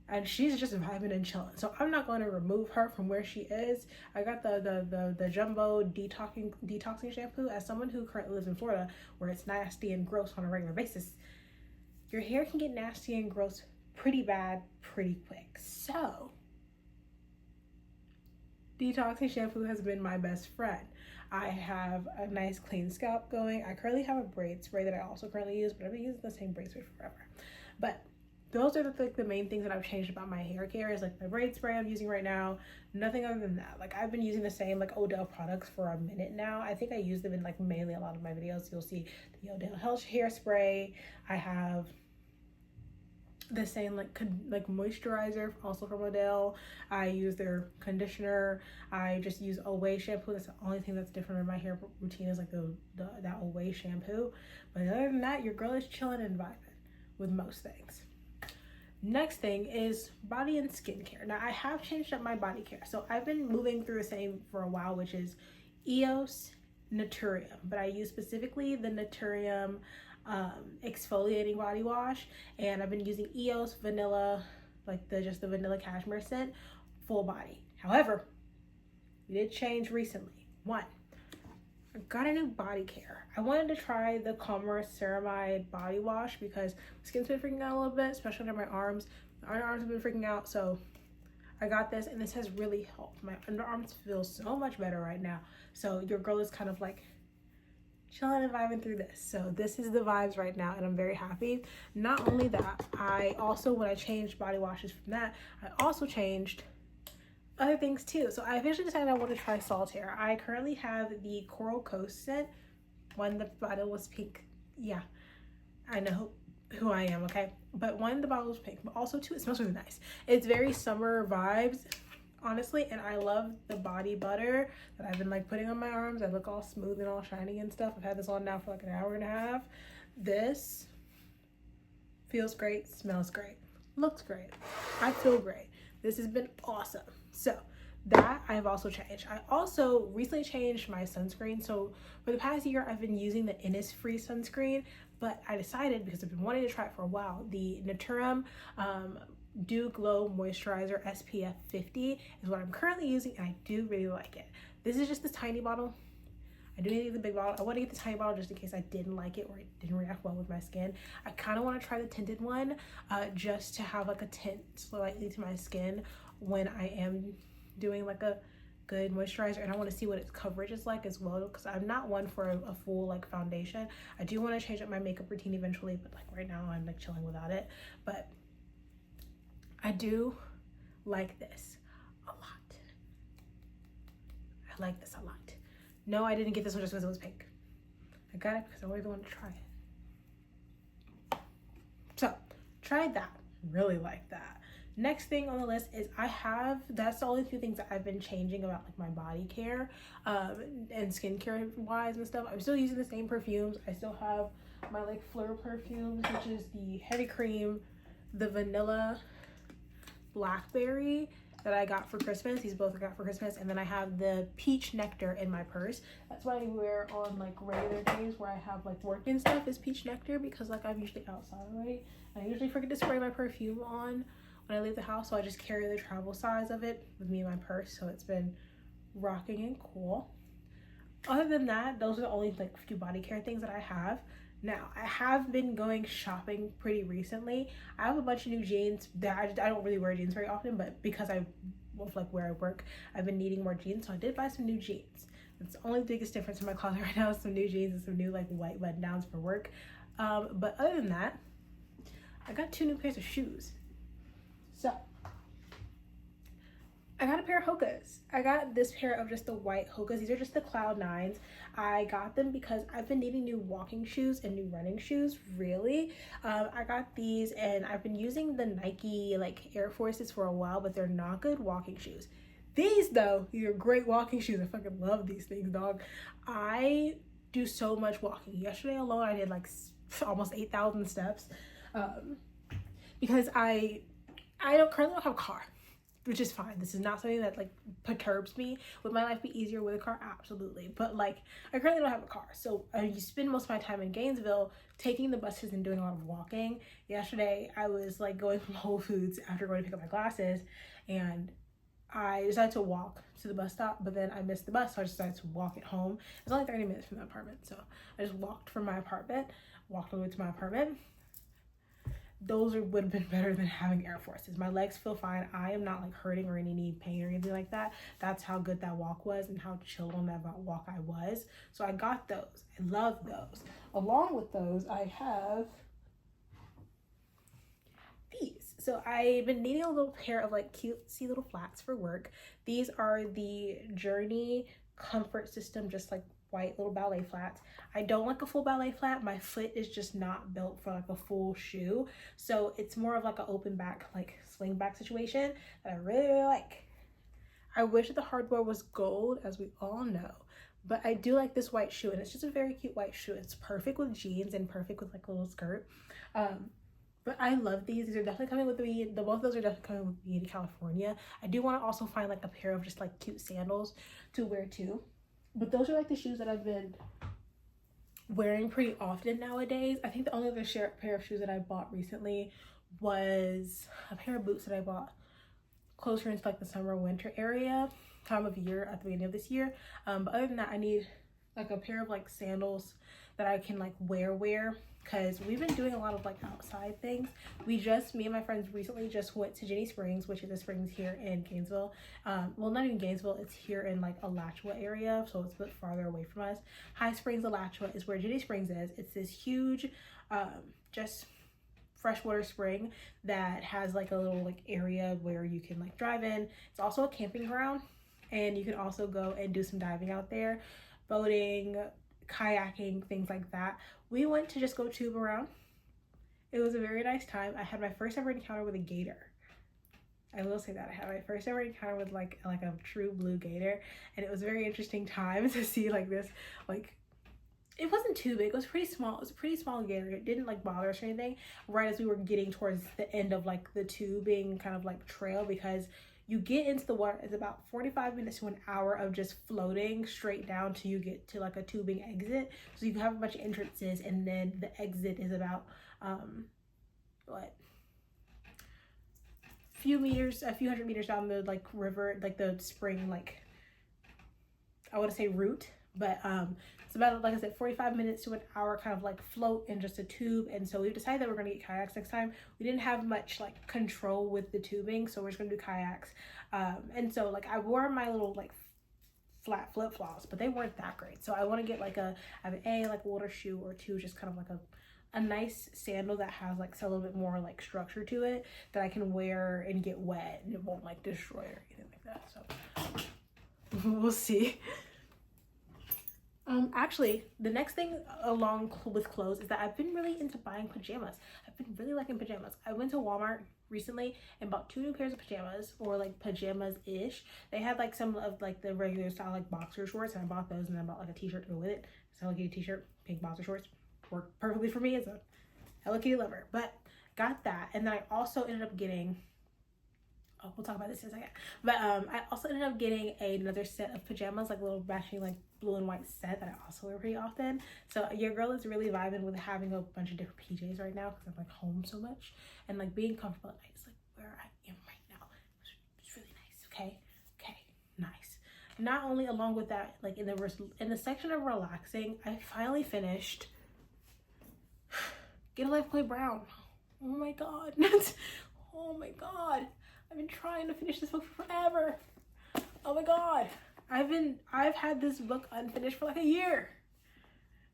And she's just vibing and chilling. So I'm not going to remove her from where she is. I got the jumbo detoxing shampoo. As someone who currently lives in Florida, where it's nasty and gross on a regular basis, your hair can get nasty and gross pretty bad pretty quick. So detoxing shampoo has been my best friend. I have a nice clean scalp going. I currently have a braid spray that I also currently use, but I've been using the same braid spray forever. But those are the main things that I've changed about my hair care. Is like my braid spray I'm using right now. Nothing other than that. Like I've been using the same like Odell products for a minute now. I think I use them in like mainly a lot of my videos. You'll see the Odell Health hairspray. I have the same like moisturizer also from Odell. I use their conditioner. I just use Away shampoo. That's the only thing that's different in my hair routine is like that Away shampoo. But other than that, your girl is chilling and vibing with most things. Next thing is body and skincare. Now I have changed up my body care. So I've been moving through the same for a while, which is EOS Naturium, but I use specifically the Naturium exfoliating body wash, and I've been using EOS vanilla, like just the vanilla cashmere scent, full body. However, we did change recently. One, I got a new body care. I wanted to try the Calmer Ceramide body wash because my skin's been freaking out a little bit, especially under my arms. My underarms have been freaking out, so I got this, and this has really helped. My underarms feel so much better right now. So your girl is kind of like chilling and vibing through this. So this is the vibes right now, and I'm very happy. Not only that, I also, when I changed body washes from that, I also changed other things too. So I officially decided I want to try Solitaire. I currently have the Coral Coast scent. One, the bottle was pink. Yeah, I know who I am, okay? But one, the bottle was pink, but also two, it smells really nice. It's very summer vibes, honestly, and I love the body butter that I've been like putting on my arms. I look all smooth and all shiny and stuff. I've had this on now for like an hour and a half. This feels great, smells great, looks great. I feel great. This has been awesome. So that I've also changed. I also recently changed my sunscreen. So for the past year, I've been using the Innisfree sunscreen, but I decided, because I've been wanting to try it for a while, the Naturium Dew Glow Moisturizer SPF 50 is what I'm currently using, and I do really like it. This is just this tiny bottle. I do need to get the big bottle. I want to get the tiny bottle just in case I didn't like it or it didn't react well with my skin. I kind of want to try the tinted one just to have like a tint slightly to my skin when I am doing like a good moisturizer, and I want to see what its coverage is like as well, because I'm not one for a full like foundation. I do want to change up my makeup routine eventually, but like right now I'm like chilling without it. But I do like this a lot. I like this a lot. No, I didn't get this one just because it was pink. I got it because I always wanted to try it. So, tried that. Really like that. Next thing on the list is that's the only two things that I've been changing about like my body care and skincare wise and stuff. I'm still using the same perfumes. I still have my like Fleur perfumes, which is the heavy cream, the vanilla blackberry that I got for Christmas. These both I got for Christmas. And then I have the peach nectar in my purse. That's what I wear on like regular days where I have like work and stuff, is peach nectar, because like I'm usually outside already. And I usually forget to spray my perfume on when I leave the house, so I just carry the travel size of it with me in my purse. So it's been rocking and cool. Other than that, those are the only like few body care things that I have. Now, I have been going shopping pretty recently. I have a bunch of new jeans that I don't really wear jeans very often, but because of like where I work, I've been needing more jeans, so I did buy some new jeans. That's the only biggest difference in my closet right now is some new jeans and some new like white button downs for work. But other than that, I got 2 new pairs of shoes. So I got a pair of Hokas. I got this pair of just the white Hokas. These are just the Cloud 9s. I got them because I've been needing new walking shoes and new running shoes, really. I got these, and I've been using the Nike like Air Forces for a while, but they're not good walking shoes. These though, these are great walking shoes. I fucking love these things, dog. I do so much walking. Yesterday alone, I did like almost 8,000 steps because I currently don't have a car, which is fine. This is not something that like perturbs me. Would my life be easier with a car? Absolutely. But like, I currently don't have a car, so I spend most of my time in Gainesville taking the buses and doing a lot of walking. Yesterday I was like going from Whole Foods after going to pick up my glasses, and I decided to walk to the bus stop, but then I missed the bus, so I decided to walk it home. It's only 30 minutes from the apartment, so I just walked from my apartment, walked all the way to my apartment. Those would have been better than having Air Forces. My legs feel fine. I am not like hurting or in any pain or anything like that. That's how good that walk was and how chill on that walk I was. So I got those. I love those. Along with those, I have these. So I've been needing a little pair of like cutesy little flats for work. These are the Journey Comfort System, just like white little ballet flats. I don't like a full ballet flat. My foot is just not built for like a full shoe. So it's more of like an open back, like sling back situation that I really, really like. I wish that the hardware was gold, as we all know, but I do like this white shoe, and it's just a very cute white shoe. It's perfect with jeans and perfect with like a little skirt. But I love these. These are definitely coming with me. Both of those are definitely coming with me to California. I do want to also find like a pair of just like cute sandals to wear too. But those are like the shoes that I've been wearing pretty often nowadays. I think the only other pair of shoes that I bought recently was a pair of boots that I bought closer into like the summer winter area time of year at the beginning of this year. But other than that, I need like a pair of like sandals that I can like wear because we've been doing a lot of like outside things. Me and my friends recently just went to Jenny Springs, which is a springs here in Gainesville. Well, not even Gainesville, it's here in like Alachua area, so it's a bit farther away from us. High Springs, Alachua is where Jenny Springs is. It's this huge just freshwater spring that has like a little like area where you can like drive in. It's also a camping ground, and you can also go and do some diving out there, boating, kayaking, things like that. We went to just go tube around. It was a very nice time. I had my first ever encounter with a gator. I will say that I had my first ever encounter with like a true blue gator, and it was a very interesting time to see like this, like, it wasn't too big, it was pretty small. It was a pretty small gator. It didn't like bother us or anything right as we were getting towards the end of like the tubing kind of like trail, because you get into the water, it's about 45 minutes to an hour of just floating straight down till you get to like a tubing exit. So you have a bunch of entrances, and then the exit is about a few hundred meters down the like river, like the spring, like I want to say route, but it's about, like I said, 45 minutes to an hour kind of like float in just a tube. And so we've decided that we're going to get kayaks next time. We didn't have much like control with the tubing, so we're just going to do kayaks. And so like I wore my little like flat flip-flops, but they weren't that great. So I want to get like like a water shoe or two, just kind of like a nice sandal that has like a little bit more like structure to it that I can wear and get wet and it won't like destroy or anything like that. So we'll see. Actually, the next thing along with clothes is that I've been really into buying pajamas. I've been really liking pajamas. I went to Walmart recently and bought 2 new pairs of pajamas, or like pajamas-ish. They had like some of like the regular style like boxer shorts, and I bought those, and then I bought like a t-shirt to go with it. So Hello Kitty t-shirt, pink boxer shorts, worked perfectly for me as a Hello Kitty lover. But got that, and then I also ended up getting, oh, we'll talk about this in a second. But I also ended up getting another set of pajamas, like a little matching like blue and white set that I also wear pretty often. So your girl is really vibing with having a bunch of different PJs right now because I'm like home so much, and like being comfortable at night is like where I am right now. It's really nice. Okay, nice. Not only along with that, like in the section of relaxing, I finally finished Get a Life Clay Brown. Oh my god. Oh my god. I've been trying to finish this book for forever. Oh my god. I've had this book unfinished for like a year.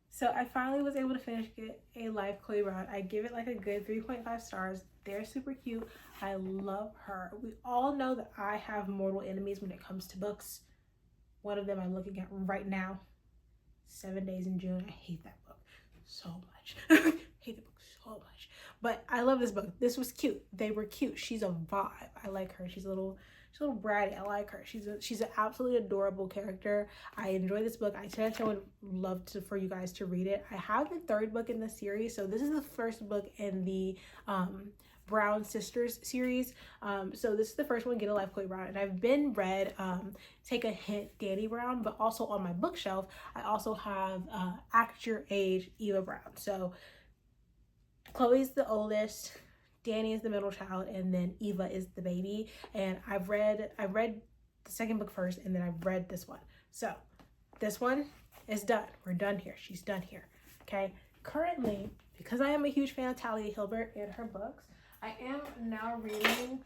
So I finally was able to finish Get a Life Clay Brown. I give it like a good 3.5 stars. They're super cute. I love her. We all know that I have mortal enemies when it comes to books. One of them I'm looking at right now. 7 Days in June. I hate that book so much. I hate the book so much. But I love this book. This was cute. They were cute. She's a vibe. I like her. She's a little bratty. I like her. She's an absolutely adorable character. I enjoy this book. I would love for you guys to read it. I have the 3rd book in the series. So this is the 1st book in the Brown Sisters series. So this is the first one, Get a Life Clay Brown. And I've been read Take a Hint, Danny Brown, but also on my bookshelf, I also have Act Your Age, Eva Brown. So Chloe's the oldest, Danny is the middle child, and then Eva is the baby. And I read the 2nd book first, and then I've read this one. So this one is done. We're done here. She's done here. Okay. Currently, because I am a huge fan of Talia Hilbert and her books, I am now reading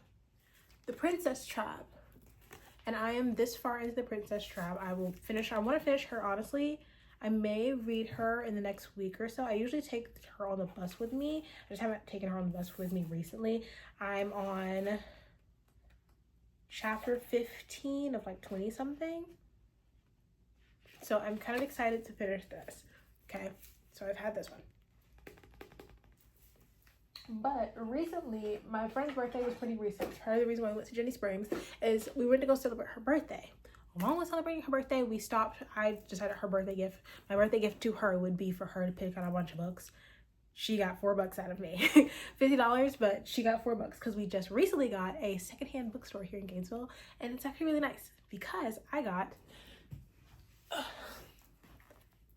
The Princess Tribe. And I am this far into The Princess Tribe. I want to finish her, honestly. I may read her in the next week or so. I usually take her on the bus with me. I just haven't taken her on the bus with me recently. I'm on chapter 15 of like 20 something. So I'm kind of excited to finish this. Okay, so I've had this one. But recently, my friend's birthday was pretty recent. Part of the reason why we went to Jenny Springs is we went to go celebrate her birthday. Along with celebrating her birthday, we stopped. I decided her birthday gift, my birthday gift to her would be for her to pick out a bunch of books. She got $4 out of me. $50, but she got $4 because we just recently got a secondhand bookstore here in Gainesville, and it's actually really nice because I got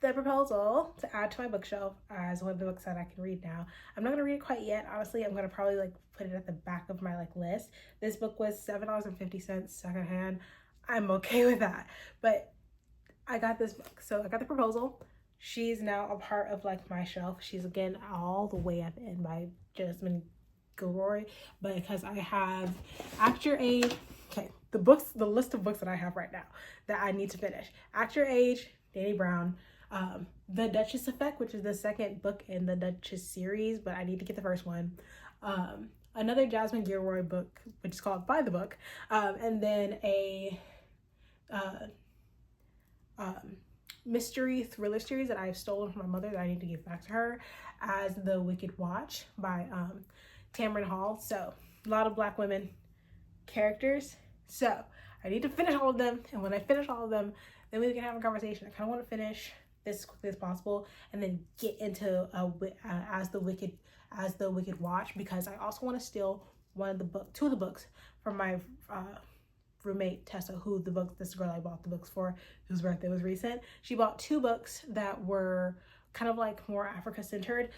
the proposal to add to my bookshelf as one of the books that I can read now. I'm not gonna read it quite yet. Honestly, I'm gonna probably like put it at the back of my like list. This book was $7.50 secondhand. I'm okay with that, but I got this book. So I got the proposal. She's now a part of like my shelf. She's again all the way at the end by Jasmine Gilroy, but because I have Act Your Age. Okay, the list of books that I have right now that I need to finish: Act Your Age, Dani Brown, The Duchess Effect, which is the second book in the Duchess series, but I need to get the first one. Another Jasmine Gilroy book, which is called By the Book, and then a mystery thriller series that I've stolen from my mother that I need to give back to her as The Wicked Watch by Tamron Hall. So a lot of Black women characters. So I need to finish all of them, and when I finish all of them, then we can have a conversation. I kind of want to finish this as quickly as possible and then get into as the Wicked Watch, because I also want to steal two of the books from my roommate Tessa, this girl I bought the books for, whose birthday was recent. She bought 2 books that were kind of like more Africa centered.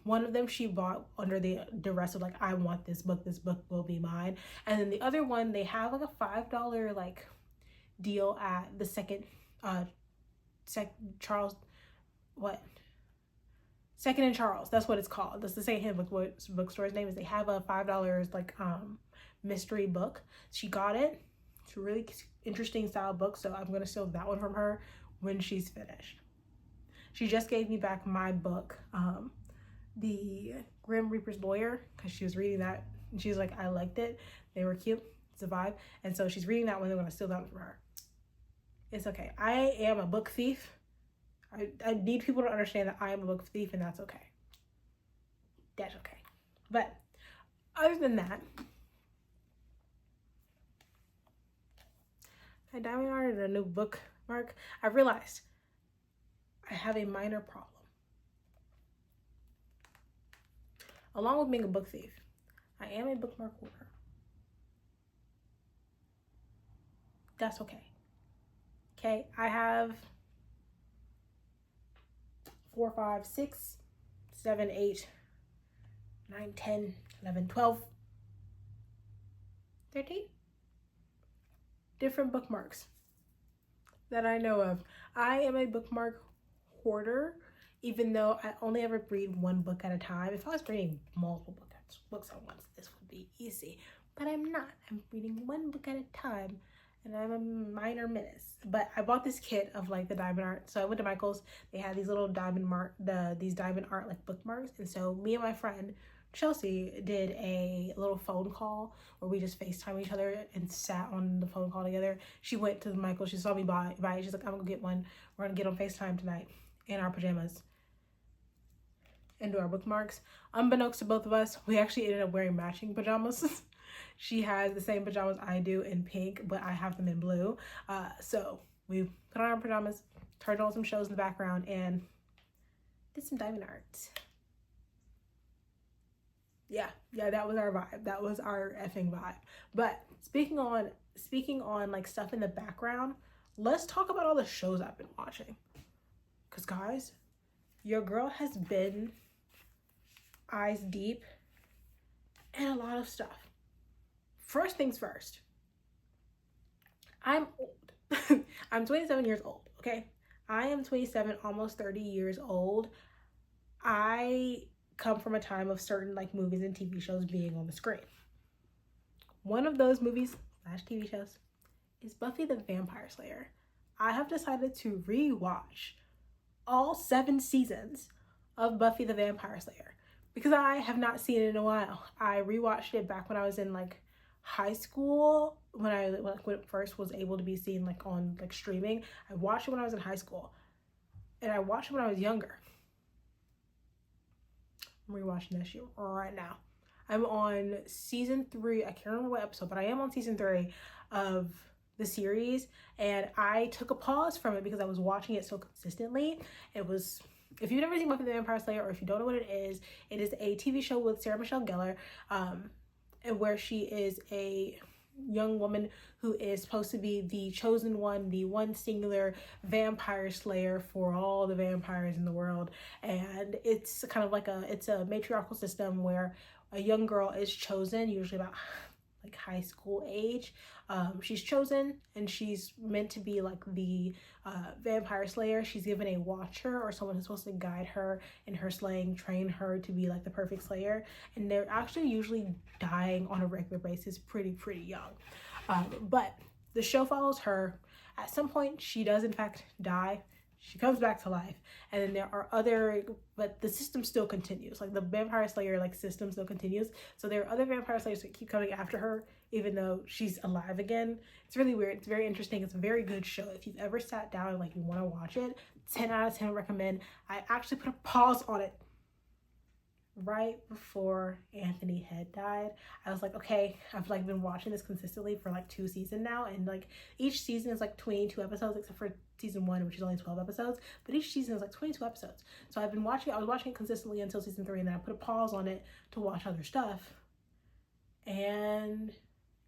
One of them she bought under the duress of like, I want this book will be mine. And then the other one, they have like a $5 like deal at the Second and Charles, that's what it's called. That's the second hand bookstore's name is. They have a $5 like mystery book. She got it. It's a really interesting style book, so I'm gonna steal that one from her when she's finished. She just gave me back my book, The Grim Reaper's Lawyer, because she was reading that and she's like, I liked it. They were cute. It's a vibe. And so she's reading that one. I'm gonna steal that one from her. It's okay. I am a book thief. I need people to understand that I am a book thief, and that's okay. That's okay. But other than that, I downloaded a new bookmark. I realized I have a minor problem. Along with being a book thief, I am a bookmark hoarder. That's okay. Okay, I have 4, 5, 6, 7, 8, 9, 10, 11, 12, 13 different bookmarks that I know of. I am a bookmark hoarder, even though I only ever read one book at a time. If I was reading multiple books at once, this would be easy, but I'm not. I'm reading one book at a time, and I'm a minor menace. But I bought this kit of like the diamond art. So I went to Michael's. They had these little diamond art like bookmarks, and so me and my friend Chelsea did a little phone call where we just FaceTime each other and sat on the phone call together. She went to Michael. She saw me buy it. She's like, I'm gonna get one. We're gonna get on FaceTime tonight in our pajamas and do our bookmarks. Unbeknownst to both of us, we actually ended up wearing matching pajamas. She has the same pajamas I do in pink, but I have them in blue. So we put on our pajamas, turned on some shows in the background, and did some diamond art. Yeah, that was our vibe. That was our effing vibe. But speaking on like stuff in the background, let's talk about all the shows I've been watching. Cause guys, your girl has been eyes deep in a lot of stuff. First things first, I'm old. I'm 27 years old, okay? I am 27, almost 30 years old. I come from a time of certain like movies and TV shows being on the screen. One of those movies / TV shows is Buffy the Vampire Slayer. I have decided to rewatch all 7 seasons of Buffy the Vampire Slayer because I have not seen it in a while. I rewatched it back when I was in like high school, when when it first was able to be seen like on like streaming. I watched it when I was in high school, and I watched it when I was younger. I'm rewatching this shit right now. I'm on season 3. I can't remember what episode, but I am on season 3 of the series, and I took a pause from it because I was watching it so consistently. It was, if you've never seen Buffy the Vampire Slayer, or if you don't know what it is a TV show with Sarah Michelle Gellar, and where she is a young woman who is supposed to be the chosen one, the one singular vampire slayer for all the vampires in the world. And it's kind of like it's a matriarchal system where a young girl is chosen, usually about like high school age. She's chosen and she's meant to be like the vampire slayer. She's given a watcher, or someone who's supposed to guide her in her slaying, train her to be like the perfect slayer. And they're actually usually dying on a regular basis pretty young. But the show follows her. At some point she does in fact die. She comes back to life, and then there are other, but the system still continues. Like the vampire slayer like system still continues. So there are other vampire slayers that keep coming after her, even though she's alive again. It's really weird. It's very interesting. It's a very good show. If you've ever sat down and like you want to watch it, 10 out of 10 recommend. I actually put a pause on it right before Anthony Head died. I was like, okay, I've like been watching this consistently for like 2 seasons now, and like each season is like 22 episodes, except for season 1, which is only 12 episodes, but each season is like 22 episodes. So I was watching it consistently until season 3, and then I put a pause on it to watch other stuff, and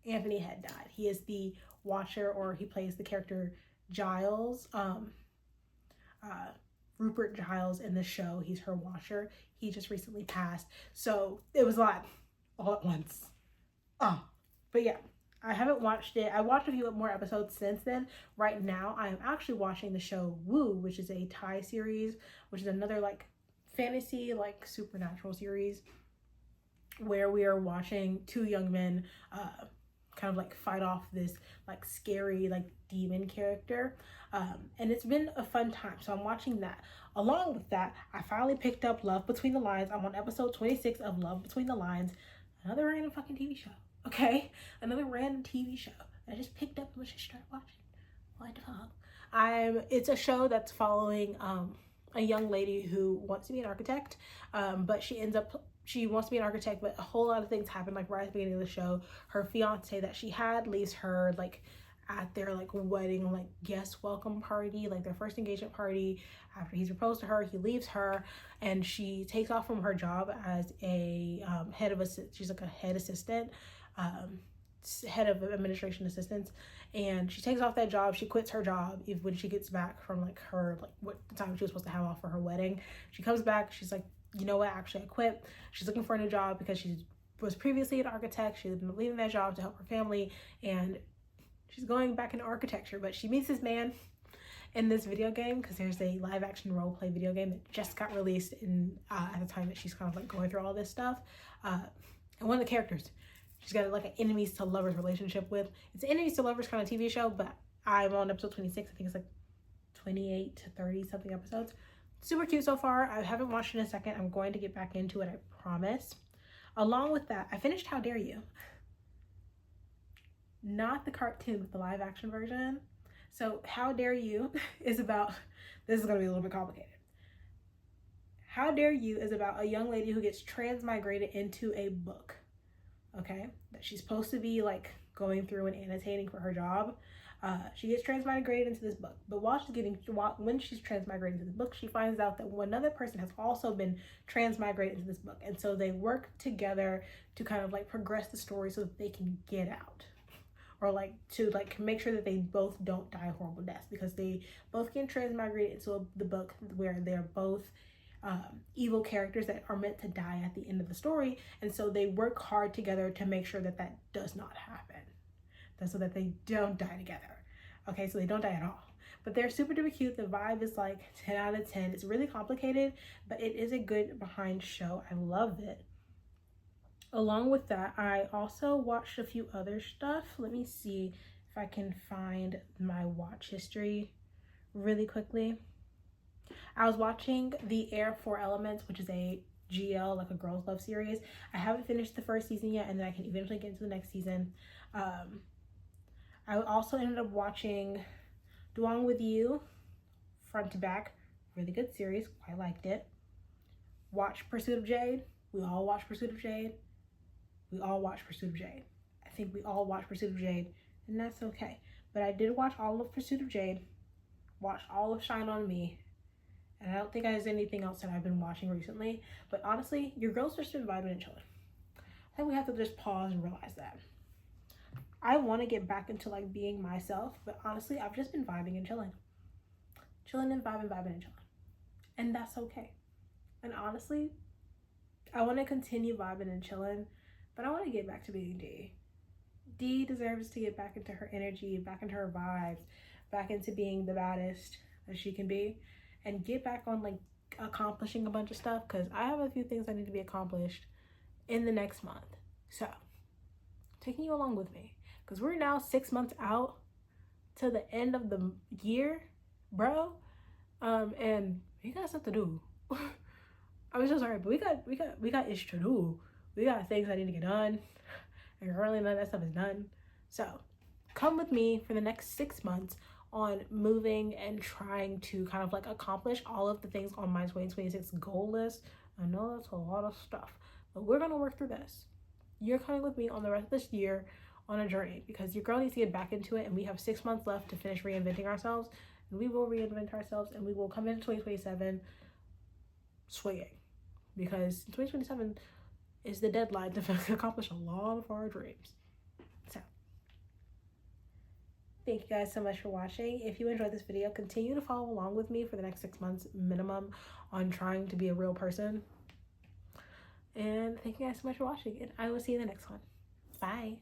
Anthony Head died. He is the Watcher, or he plays the character Giles, Rupert Giles in the show. He's her Watcher. He just recently passed, so it was a lot all at once. But yeah, I haven't watched it. I watched a few more episodes since then. Right now I am actually watching the show Woo, which is a Thai series, which is another like fantasy like supernatural series where we are watching 2 young men kind of like fight off this like scary like demon character, and it's been a fun time. So I'm watching that. Along with that, I finally picked up Love Between the Lines. I'm on episode 26 of Love Between the Lines. Another random fucking TV show. Okay, another random TV show I just picked up and was just start watching. What the fuck? It's a show that's following a young lady who wants to be an architect, but she wants to be an architect, but a whole lot of things happen like right at the beginning of the show. Her fiance that she had leaves her like at their like wedding like guest welcome party, like their first engagement party. After he's proposed to her, he leaves her, and she takes off from her job as a she's like a head assistant, head of administration assistants, and she takes off that job. She quits her job when she gets back from like her like what time she was supposed to have off for her wedding. She comes back, she's like, you know what, actually I quit. She's looking for a new job because she was previously an architect. She's been leaving that job to help her family, and she's going back into architecture. But she meets this man in this video game, because there's a live action role play video game that just got released in at the time that she's kind of like going through all this stuff, and one of the characters she's got like an enemies to lovers relationship with. It's an enemies to lovers kind of TV show, but I'm on episode 26. I think it's like 28 to 30 something episodes. Super cute so far. I haven't watched it in a second. I'm going to get back into it, I promise. Along with that, I finished How Dare You. Not the cartoon, but the live action version. So How Dare You is about, this is going to be a little bit complicated. How Dare You is about a young lady who gets transmigrated into a book, okay, that she's supposed to be like going through and annotating for her job. She gets transmigrated into this book, but when she's transmigrated into the book, she finds out that another person has also been transmigrated into this book, and so they work together to kind of like progress the story so that they can get out, or like to like make sure that they both don't die horrible deaths, because they both get transmigrated into the book where they're both evil characters that are meant to die at the end of the story, and so they work hard together to make sure that that does not happen. That's so that they don't die together. Okay, so they don't die at all. But they're super duper cute. The vibe is like 10 out of 10. It's really complicated, but it is a good behind show. I love it. Along with that, I also watched a few other stuff. Let me see if I can find my watch history really quickly. I was watching The Air Four Elements, which is a GL, like a girls love series. I haven't finished the first season yet, and then I can eventually get into the next season. I also ended up watching Duong with You, front to back. Really good series. I liked it. Watch Pursuit of Jade. We all watch Pursuit of Jade. We all watch Pursuit of Jade. I think we all watch Pursuit of Jade, and that's okay. But I did watch all of Pursuit of Jade. Watched all of Shine On Me. And I don't think there's anything else that I've been watching recently. But honestly, your girl's just been vibing and chilling. I think we have to just pause and realize that. I want to get back into like being myself, but honestly, I've just been vibing and chilling. Chilling and vibing and chilling. And that's okay. And honestly, I want to continue vibing and chilling, but I want to get back to being D. D deserves to get back into her energy, back into her vibes, back into being the baddest that she can be, and get back on like accomplishing a bunch of stuff, because I have a few things that need to be accomplished in the next month. So, taking you along with me, because we're now 6 months out to the end of the year, bro. And we got stuff to do. I'm so sorry, but we got ish to do. We got things that need to get done, and currently none of that stuff is done. So, come with me for the next 6 months on moving and trying to kind of like accomplish all of the things on my 2026 goal list. I know that's a lot of stuff, but we're gonna work through this. You're coming with me on the rest of this year on a journey, because your girl needs to get back into it, and we have 6 months left to finish reinventing ourselves, and we will reinvent ourselves, and we will come into 2027 swinging, because 2027 is the deadline to accomplish a lot of our dreams. So thank you guys so much for watching. If you enjoyed this video, continue to follow along with me for the next 6 months minimum on trying to be a real person. And thank you guys so much for watching, and I will see you in the next one. Bye.